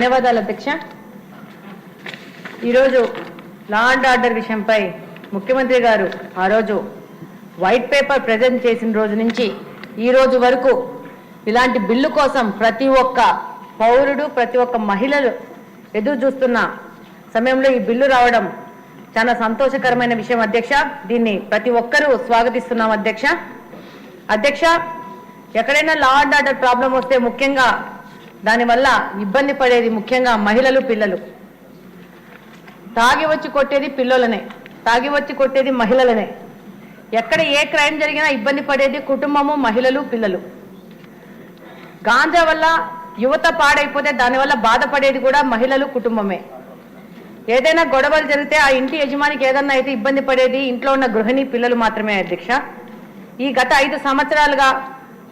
ధన్యవాదాలు అధ్యక్ష. ఈరోజు లా అండ్ ఆర్డర్ విషయంపై ముఖ్యమంత్రి గారు ఆ రోజు వైట్ పేపర్ ప్రజెంట్ చేసిన రోజు నుంచి ఈ రోజు వరకు ఇలాంటి బిల్లు కోసం ప్రతి ఒక్క పౌరుడు ప్రతి ఒక్క మహిళలు ఎదురు చూస్తున్న సమయంలో ఈ బిల్లు రావడం చాలా సంతోషకరమైన విషయం అధ్యక్ష. దీన్ని ప్రతి ఒక్కరూ స్వాగతిస్తున్నాం అధ్యక్ష. అధ్యక్ష, ఎక్కడైనా లా అండ్ ఆర్డర్ ప్రాబ్లం వస్తే ముఖ్యంగా దానివల్ల ఇబ్బంది పడేది ముఖ్యంగా మహిళలు, పిల్లలు. తాగి వచ్చి కొట్టేది పిల్లలనే, తాగి వచ్చి కొట్టేది మహిళలనే. ఎక్కడ ఏ క్రైమ్ జరిగినా ఇబ్బంది పడేది కుటుంబము, మహిళలు, పిల్లలు. గాంజా వల్ల యువత పాడైపోతే దానివల్ల బాధపడేది కూడా మహిళలు, కుటుంబమే. ఏదైనా గొడవలు జరిగితే ఆ ఇంటి యజమానికి ఏదన్నా అయితే ఇబ్బంది పడేది ఇంట్లో ఉన్న గృహిణి, పిల్లలు మాత్రమే అధ్యక్ష. ఈ గత 5 సంవత్సరాలుగా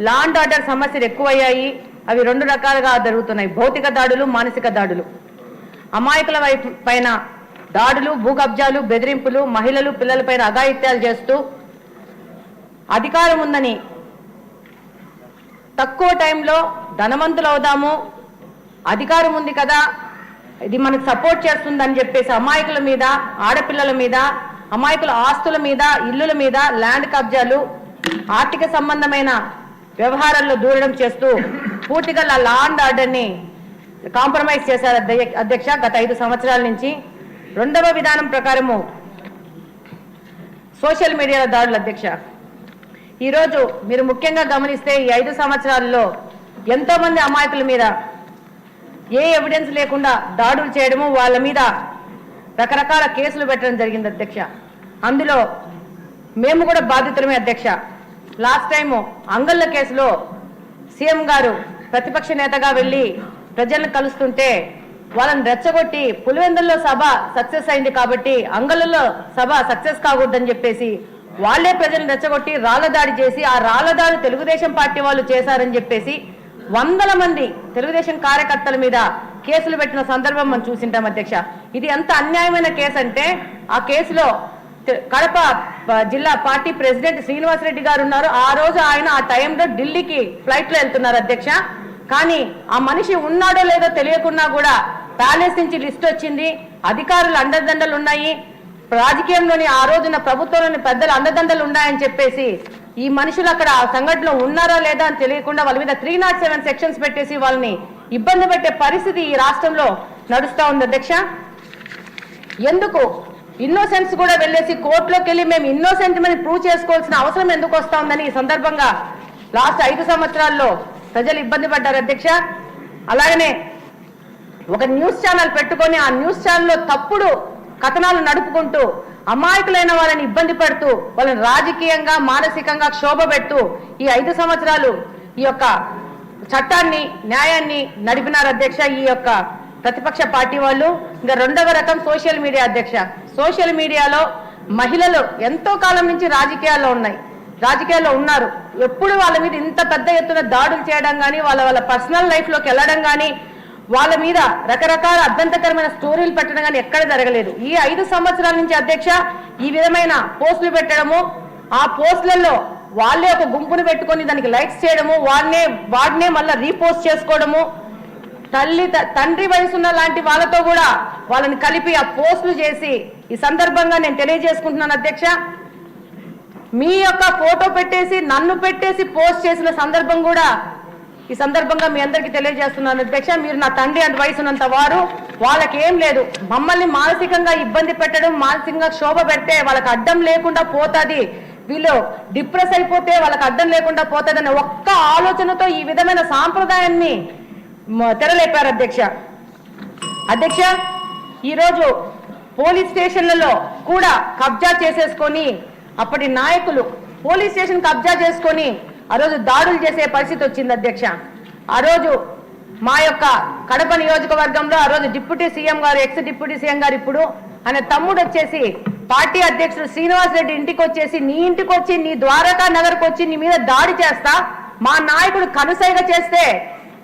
లా అండ్ ఆర్డర్ సమస్యలు ఎక్కువయ్యాయి. అవి 2 రకాలుగా జరుగుతున్నాయి: భౌతిక దాడులు, మానసిక దాడులు. అమాయకుల పైన దాడులు, భూకబ్జాలు, బెదిరింపులు, మహిళలు, పిల్లలపైన అఘాయిత్యాలు చేస్తూ అధికారం ఉందని తక్కువ టైంలో ధనవంతులు అవుదాము, అధికారం ఉంది కదా ఇది మనకు సపోర్ట్ చేస్తుందని చెప్పేసి అమాయకుల మీద, ఆడపిల్లల మీద, అమాయకుల ఆస్తుల మీద, ఇల్లుల మీద ల్యాండ్ కబ్జాలు, ఆర్థిక సంబంధమైన వ్యవహారాల్లో దూరడం చేస్తూ పూర్తిగా లా అండ్ ఆర్డర్ని కాంప్రమైజ్ చేశారు అధ్యక్ష. గత 5 సంవత్సరాల నుంచి 2వ విధానం ప్రకారము సోషల్ మీడియాలో దాడులు అధ్యక్ష. ఈరోజు మీరు ముఖ్యంగా గమనిస్తే ఈ 5 సంవత్సరాల్లో ఎంతో మంది అమాయకుల మీద ఏ ఎవిడెన్స్ లేకుండా దాడులు చేయడము, వాళ్ళ మీద రకరకాల కేసులు పెట్టడం జరిగింది అధ్యక్ష. అందులో మేము కూడా బాధితులమే అధ్యక్ష. లాస్ట్ టైము అంగళ్ళ కేసులో సీఎం గారు ప్రతిపక్ష నేతగా వెళ్ళి ప్రజలను కలుస్తుంటే వాళ్ళని రెచ్చగొట్టి పులివెందుల్లో సభ సక్సెస్ అయింది కాబట్టి అంగళ్ళలో సభ సక్సెస్ కాకూడదని చెప్పేసి వాళ్లే ప్రజలను రెచ్చగొట్టి రాళ్ల దాడి చేసి, ఆ రాళ్ల దాడి తెలుగుదేశం పార్టీ వాళ్ళు చేశారని చెప్పేసి 100 మంది తెలుగుదేశం కార్యకర్తల మీద కేసులు పెట్టిన సందర్భం మనం చూసింటాం అధ్యక్ష. ఇది ఎంత అన్యాయమైన కేసు అంటే, ఆ కేసులో కడప జిల్లా పార్టీ ప్రెసిడెంట్ శ్రీనివాసరెడ్డి గారు ఉన్నారు. ఆ రోజు ఆయన ఆ టైంలో ఢిల్లీకి ఫ్లైట్ లో వెళ్తున్నారు అధ్యక్ష. కానీ ఆ మనిషి ఉన్నాడో లేదో తెలియకున్నా కూడా ప్యాలెస్ నుంచి లిస్ట్ వచ్చింది, అధికారులు అండదండలు ఉన్నాయి, రాజకీయంలోని ఆ రోజున ప్రభుత్వంలోని పెద్దల అండదండలు ఉన్నాయని చెప్పేసి ఈ మనుషులు అక్కడ ఆ సంఘటనలో ఉన్నారా లేదా అని తెలియకుండా వాళ్ళ మీద 307 సెక్షన్స్ పెట్టేసి వాళ్ళని ఇబ్బంది పెట్టే పరిస్థితి ఈ రాష్ట్రంలో నడుస్తూ ఉంది అధ్యక్ష. ఎందుకు ఇన్నోసెన్స్ కూడా వెళ్ళేసి కోర్టులోకి వెళ్ళి మేము ఇన్నోసెంట్ అని ప్రూవ్ చేసుకోవాల్సిన అవసరం ఎందుకు వస్తా ఉందని ఈ సందర్భంగా లాస్ట్ 5 సంవత్సరాల్లో ప్రజలు ఇబ్బంది పడ్డారు అధ్యక్ష. అలాగనే ఒక న్యూస్ ఛానల్ పెట్టుకొని ఆ న్యూస్ ఛానల్లో తప్పుడు కథనాలు నడుపుకుంటూ అమాయకులైన వాళ్ళని ఇబ్బంది పెడుతూ వాళ్ళని రాజకీయంగా, మానసికంగా క్షోభ పెడుతూ ఈ 5 సంవత్సరాలు ఈ యొక్క చట్టాన్ని, న్యాయాన్ని నడిపినారు అధ్యక్ష ఈ యొక్క ప్రతిపక్ష పార్టీ వాళ్ళు. ఇంకా 2వ రకం సోషల్ మీడియా అధ్యక్ష. సోషల్ మీడియాలో మహిళలు ఎంతో కాలం నుంచి రాజకీయాల్లో ఉన్నారు. ఎప్పుడు వాళ్ళ మీద ఇంత పెద్ద ఎత్తున దాడులు చేయడం కానీ, వాళ్ళ పర్సనల్ లైఫ్లోకి వెళ్ళడం కానీ, వాళ్ళ మీద రకరకాల అభ్యంతరకరమైన స్టోరీలు పెట్టడం కానీ ఎక్కడ జరగలేదు. ఈ 5 సంవత్సరాల నుంచి అధ్యక్ష ఈ విధమైన పోస్టులు పెట్టడము, ఆ పోస్టులలో వాళ్ళే ఒక గుంపును పెట్టుకొని దానికి లైక్స్ చేయడము, వాడినే మళ్ళీ రీపోస్ట్ చేసుకోవడము, తండ్రి వయసున్న లాంటి వాళ్ళతో కూడా వాళ్ళని కలిపి ఆ పోస్టులు చేసి ఈ సందర్భంగా నేను తెలియజేసుకుంటున్నాను అధ్యక్ష. మీ యొక్క ఫోటో పెట్టేసి నన్ను పెట్టేసి పోస్ట్ చేసిన సందర్భం కూడా ఈ సందర్భంగా మీ అందరికీ తెలియజేస్తున్నాను అధ్యక్ష. మీరు నా తండ్రి అంత వయసున్నంత వారు, వాళ్ళకి ఏం లేదు. మమ్మల్ని మానసికంగా ఇబ్బంది పెట్టడం, మానసికంగా క్షోభ పెడితే వాళ్ళకి అడ్డం లేకుండా పోతుంది, వీళ్ళు డిప్రెస్ అయిపోతే వాళ్ళకి అడ్డం లేకుండా పోతుంది అనే ఒక్క ఆలోచనతో ఈ విధమైన సాంప్రదాయాన్ని తెరలేపారు అధ్యక్ష. ఈరోజు పోలీస్ స్టేషన్లలో కూడా కబ్జా చేసేసుకొని అప్పటి నాయకులు పోలీస్ స్టేషన్ కబ్జా చేసుకొని ఆ రోజు దాడులు చేసే పరిస్థితి వచ్చింది అధ్యక్ష. ఆ రోజు మా యొక్క కడప నియోజకవర్గంలో ఆ రోజు డిప్యూటీ సీఎం గారు, ఎక్స్ డిప్యూటీ సీఎం గారు ఇప్పుడు ఆయన తమ్ముడు వచ్చేసి పార్టీ అధ్యక్షుడు శ్రీనివాసరెడ్డి ఇంటికి వచ్చేసి, నీ ఇంటికి వచ్చి, నీ ద్వారకా నగర్కి వచ్చి నీ మీద దాడి చేస్తా, మా నాయకుడు కనుసైగ చేస్తే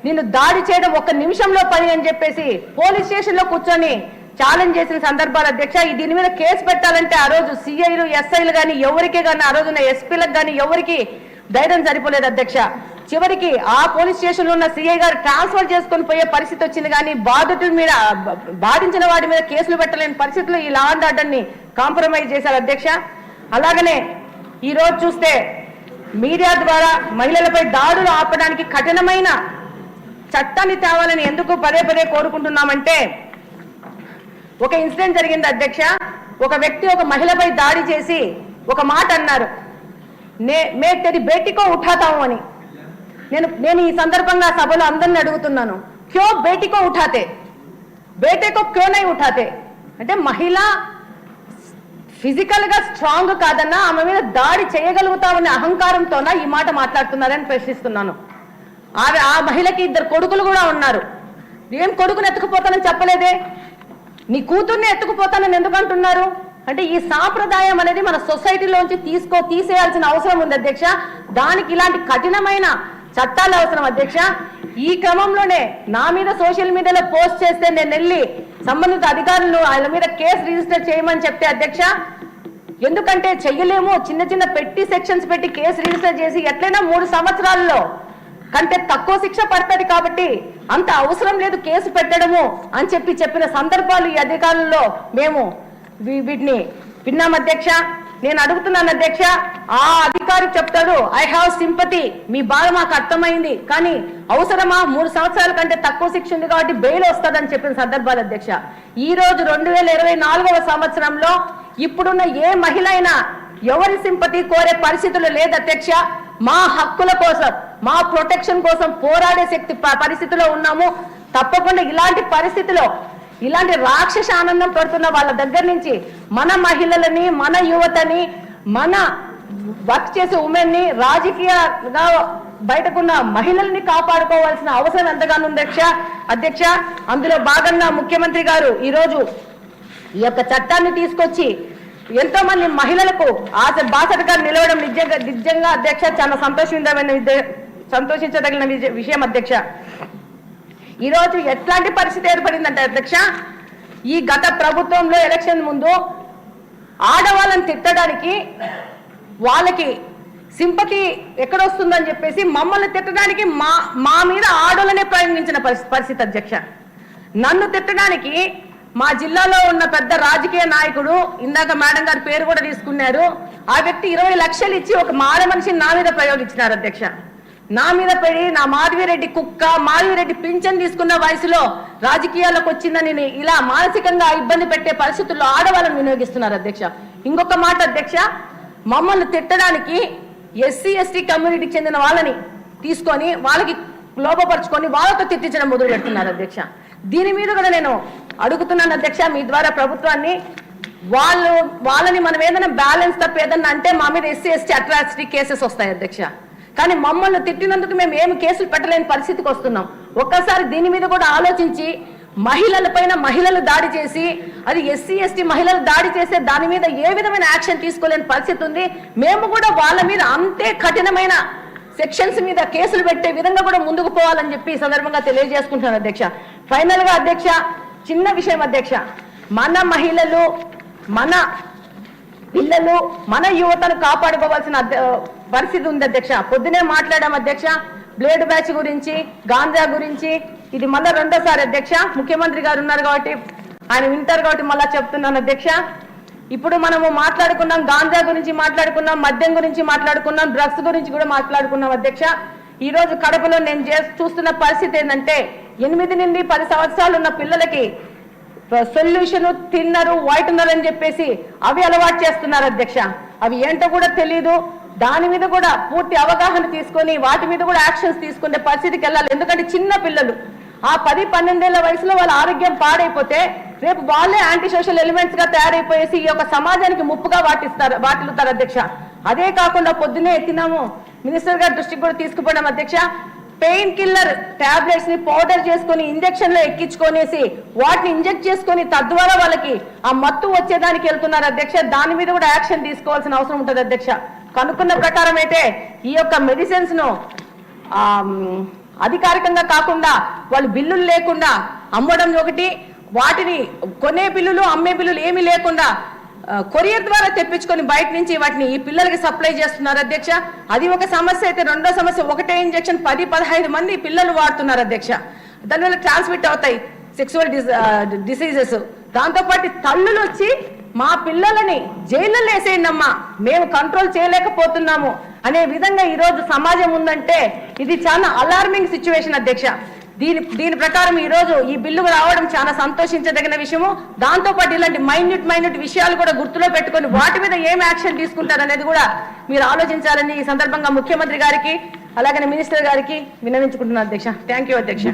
నిన్ను దాడి చేయడం 1 నిమిషంలో పని అని చెప్పేసి పోలీస్ స్టేషన్ లో కూర్చొని ఛాలెంజ్ చేసిన సందర్భాలు అధ్యక్ష. దీని మీద కేసు పెట్టాలంటే ఆ రోజు సిఐలు, ఎస్ఐలు కానీ ఎవరికి కానీ, ఆ రోజున ఎస్పీలకు కానీ ఎవరికి ధైర్యం సరిపోలేదు అధ్యక్ష. చివరికి ఆ పోలీస్ స్టేషన్లో ఉన్న సిఐ గారు ట్రాన్స్ఫర్ చేసుకొని పోయే పరిస్థితి వచ్చింది. కానీ బాధితుల మీద బాధించిన వాడి మీద కేసులు పెట్టలేని పరిస్థితుల్లో ఈ లా అండ్ ఆర్డర్ని కాంప్రమైజ్ చేశారు అధ్యక్ష. అలాగనే ఈరోజు చూస్తే మీడియా ద్వారా మహిళలపై దాడులు ఆపడానికి కఠినమైన చట్టాన్ని తేవాలని ఎందుకు పదే పదే కోరుకుంటున్నామంటే, ఒక ఇన్సిడెంట్ జరిగింది అధ్యక్ష. ఒక వ్యక్తి ఒక మహిళపై దాడి చేసి ఒక మాట అన్నారు, మే తెరి బేటీకో ఉఠాతాము అని. నేను ఈ సందర్భంగా సభలో అందరిని అడుగుతున్నాను, క్యో బేటీకో ఉఠాతే, బేటేకో క్యో నై ఉఠాతే అంటే మహిళ ఫిజికల్ గా స్ట్రాంగ్ కాదన్నా ఆమె మీద దాడి చేయగలుగుతామనే అహంకారంతోనా ఈ మాట మాట్లాడుతున్నారని ప్రశ్నిస్తున్నాను. ఆ మహిళకి 2 కొడుకులు కూడా ఉన్నారు. ఏం కొడుకుని ఎత్తుకుపోతానని చెప్పలేదే, నీ కూతుర్ని ఎత్తుకుపోతానని ఎందుకు అంటున్నారు? అంటే ఈ సాంప్రదాయం అనేది మన సొసైటీలోంచి తీసేయాల్సిన అవసరం ఉంది అధ్యక్ష. దానికి ఇలాంటి కఠినమైన చట్టాలు అవసరం అధ్యక్ష. ఈ క్రమంలోనే నా మీద సోషల్ మీడియాలో పోస్ట్ చేస్తే నేను వెళ్ళి సంబంధిత అధికారులు ఆయన మీద కేసు రిజిస్టర్ చేయమని చెప్తే అధ్యక్ష, ఎందుకంటే చెయ్యలేము, చిన్న చిన్న పెట్టి సెక్షన్స్ పెట్టి కేసు రిజిస్టర్ చేసి ఎట్లయినా 3 సంవత్సరాల్లో కంటే తక్కువ శిక్ష పడుతుంది కాబట్టి అంత అవసరం లేదు కేసు పెట్టడము అని చెప్పిన సందర్భాలు ఈ అధికారుల్లో మేము వీటిని విన్నాం అధ్యక్ష. నేను అడుగుతున్నాను అధ్యక్ష, ఆ అధికారి చెప్తాడు ఐ హ్యావ్ సింపతి, మీ బాధ మాకు అర్థమైంది, కానీ అవసరమా 3 సంవత్సరాల కంటే తక్కువ శిక్ష ఉంది కాబట్టి బెయిల్ వస్తుందని చెప్పిన సందర్భాలు అధ్యక్ష. ఈ రోజు 2024వ సంవత్సరంలో ఇప్పుడున్న ఏ మహిళ అయినా ఎవరి సింపతి కోరే పరిస్థితులు లేదు అధ్యక్ష. మా హక్కుల కోసం, మా ప్రొటెక్షన్ కోసం పోరాడే శక్తి పరిస్థితిలో ఉన్నాము. తప్పకుండా ఇలాంటి పరిస్థితిలో ఇలాంటి రాక్షస ఆనందం పడుతున్న వాళ్ళ దగ్గర నుంచి మన మహిళలని, మన యువతని, మన వర్క్ చేసే ఉమెన్ ని, రాజకీయంగా బయటకున్న మహిళల్ని కాపాడుకోవాల్సిన అవసరం ఎంతగానో ఉంది అధ్యక్ష. అందులో భాగంగా ముఖ్యమంత్రి గారు ఈరోజు ఈ యొక్క చట్టాన్ని తీసుకొచ్చి ఎంతో మంది మహిళలకు బాసటగా నిలవడం నిజంగా అధ్యక్ష చాలా సంతోషించదగిన విషయం అధ్యక్ష. ఈరోజు ఎట్లాంటి పరిస్థితి ఏర్పడిందంటే అధ్యక్ష, ఈ గత ప్రభుత్వంలో ఎలక్షన్ ముందు ఆడవాళ్ళని తిట్టడానికి వాళ్ళకి సింపతి ఎక్కడొస్తుందని చెప్పేసి మమ్మల్ని తిట్టడానికి మా మీద ఆడోళ్ళనే ప్రయోగించిన పరిస్థితి అధ్యక్ష. నన్ను తిట్టడానికి మా జిల్లాలో ఉన్న పెద్ద రాజకీయ నాయకుడు, ఇందాక మేడం గారి పేరు కూడా తీసుకున్నారు, ఆ వ్యక్తి 20 లక్షలు ఇచ్చి ఒక మాడ మనిషిని నా మీద ప్రయోగించినారు అధ్యక్ష. నా మీద పడి నా మాధవిరెడ్డి కుక్క, మాధవిరెడ్డి పింఛన్ తీసుకున్న వయసులో రాజకీయాలకు వచ్చిందని ఇలా మానసికంగా ఇబ్బంది పెట్టే పరిస్థితుల్లో ఆడవాళ్ళని వినియోగిస్తున్నారు అధ్యక్ష. ఇంకొక మాట అధ్యక్ష, మమ్మల్ని తిట్టడానికి ఎస్సీ ఎస్టీ కమ్యూనిటీకి చెందిన వాళ్ళని తీసుకొని వాళ్ళకి లోపపరుచుకొని వాళ్ళతో తిట్టించడం మొదలు పెడుతున్నారు అధ్యక్ష. దీని మీద కూడా నేను అడుగుతున్నాను అధ్యక్ష, మీ ద్వారా ప్రభుత్వాన్ని, వాళ్ళని మనం ఏదైనా బ్యాలెన్స్ తప్ప ఏదన్నా అంటే మా మీద ఎస్సీ ఎస్టీ అట్రాసిటీ కేసెస్ వస్తాయి అధ్యక్ష. కానీ మమ్మల్ని తిట్టినందుకు మేము ఏమి కేసులు పెట్టలేని పరిస్థితికి వస్తున్నాం. ఒక్కసారి దీని మీద కూడా ఆలోచించి మహిళలపైన మహిళలు దాడి చేసి, అది ఎస్సీ ఎస్టీ మహిళలు దాడి చేస్తే దాని మీద ఏ విధమైన యాక్షన్ తీసుకోలేని పరిస్థితి ఉంది. మేము కూడా వాళ్ళ మీద అంతే కఠినమైన సెక్షన్స్ మీద కేసులు పెట్టే విధంగా కూడా ముందుకు పోవాలని చెప్పి ఈ సందర్భంగా తెలియజేసుకుంటున్నాను అధ్యక్ష. ఫైనల్ గా అధ్యక్ష, చిన్న విషయం అధ్యక్ష, మన మహిళలు, మన పిల్లలు, మన యువతను కాపాడుకోవాల్సిన పరిస్థితి ఉంది అధ్యక్ష. పొద్దునే మాట్లాడాం అధ్యక్ష బ్లేడ్ బ్యాచ్ గురించి, గాంజా గురించి. ఇది మళ్ళీ 2వ సారి అధ్యక్ష. ముఖ్యమంత్రి గారు ఉన్నారు కాబట్టి ఆయన వింటారు కాబట్టి మళ్ళా చెప్తున్నాను అధ్యక్ష. ఇప్పుడు మనము మాట్లాడుకున్నాం, గాంజా గురించి మాట్లాడుకున్నాం, మద్యం గురించి మాట్లాడుకున్నాం, డ్రగ్స్ గురించి కూడా మాట్లాడుకున్నాం అధ్యక్ష. ఈ రోజు కడపలో నేను చూస్తున్న పరిస్థితి ఏంటంటే 8 నుండి 10 సంవత్సరాలు ఉన్న పిల్లలకి సొల్యూషన్ తిన్నరు, వైట్నర్ అని చెప్పేసి అవి అలవాటు చేస్తున్నారు అధ్యక్ష. అవి ఏంటో కూడా తెలియదు. దాని మీద కూడా పూర్తి అవగాహన తీసుకొని వాటి మీద కూడా యాక్షన్స్ తీసుకునే పరిస్థితికి వెళ్ళాలి. ఎందుకంటే చిన్న పిల్లలు ఆ 10-12 ఏళ్ల వయసులో వాళ్ళ ఆరోగ్యం పాడైపోతే రేపు వాళ్ళే యాంటీ సోషల్ ఎలిమెంట్స్ గా తయారైపోయేసి ఈ యొక్క సమాజానికి ముప్పుగా వాటిల్లుతారు అధ్యక్ష. అదే కాకుండా పొద్దునే ఎత్తినాము, మినిస్టర్ గారి దృష్టికి కూడా తీసుకుపోయినాం అధ్యక్ష. పెయిన్ కిల్లర్ టాబ్లెట్స్ ని పౌడర్ చేసుకుని ఇంజక్షన్ లో ఎక్కించుకొనేసి వాటిని ఇంజెక్ట్ చేసుకుని తద్వారా వాళ్ళకి ఆ మత్తు వచ్చేదానికి వెళ్తున్నారు అధ్యక్ష. దాని మీద కూడా యాక్షన్ తీసుకోవాల్సిన అవసరం ఉంటుంది అధ్యక్ష. కనుక్కున్న ప్రకారం అయితే ఈ యొక్క మెడిసిన్స్ ను అధికారికంగా కాకుండా వాళ్ళు బిల్లులు లేకుండా అమ్మడం ఒకటి, వాటిని కొనే బిల్లులు అమ్మే బిల్లులు ఏమీ లేకుండా కొరియర్ ద్వారా తెప్పించుకొని బయట నుంచి వాటిని ఈ పిల్లలకి సప్లై చేస్తున్నారు అధ్యక్ష. అది ఒక సమస్య అయితే, రెండో సమస్య ఒకటే ఇంజెక్షన్ 10-15 మంది పిల్లలు వాడుతున్నారు అధ్యక్ష. దానివల్ల ట్రాన్స్మిట్ అవుతాయి సెక్సువల్ డిసీజెస్. దాంతోపాటు తల్లులు వచ్చి మా పిల్లలని జైల్లో వేసేయండి అమ్మా, మేము కంట్రోల్ చేయలేకపోతున్నాము అనే విధంగా ఈరోజు సమాజం ఉందంటే ఇది చాలా అలార్మింగ్ సిచ్యువేషన్ అధ్యక్ష. దీని ప్రకారం ఈ రోజు ఈ బిల్లు రావడం చాలా సంతోషించదగిన విషయము. దాంతోపాటు ఇలాంటి మైన్యూట్ విషయాలు కూడా గుర్తులో పెట్టుకొని వాటి మీద ఏం యాక్షన్ తీసుకుంటారనేది కూడా మీరు ఆలోచించాలని ఈ సందర్భంగా ముఖ్యమంత్రి గారికి అలాగే మినిస్టర్ గారికి విన్నవించుకుంటున్నాను అధ్యక్ష. థ్యాంక్ యూ అధ్యక్ష.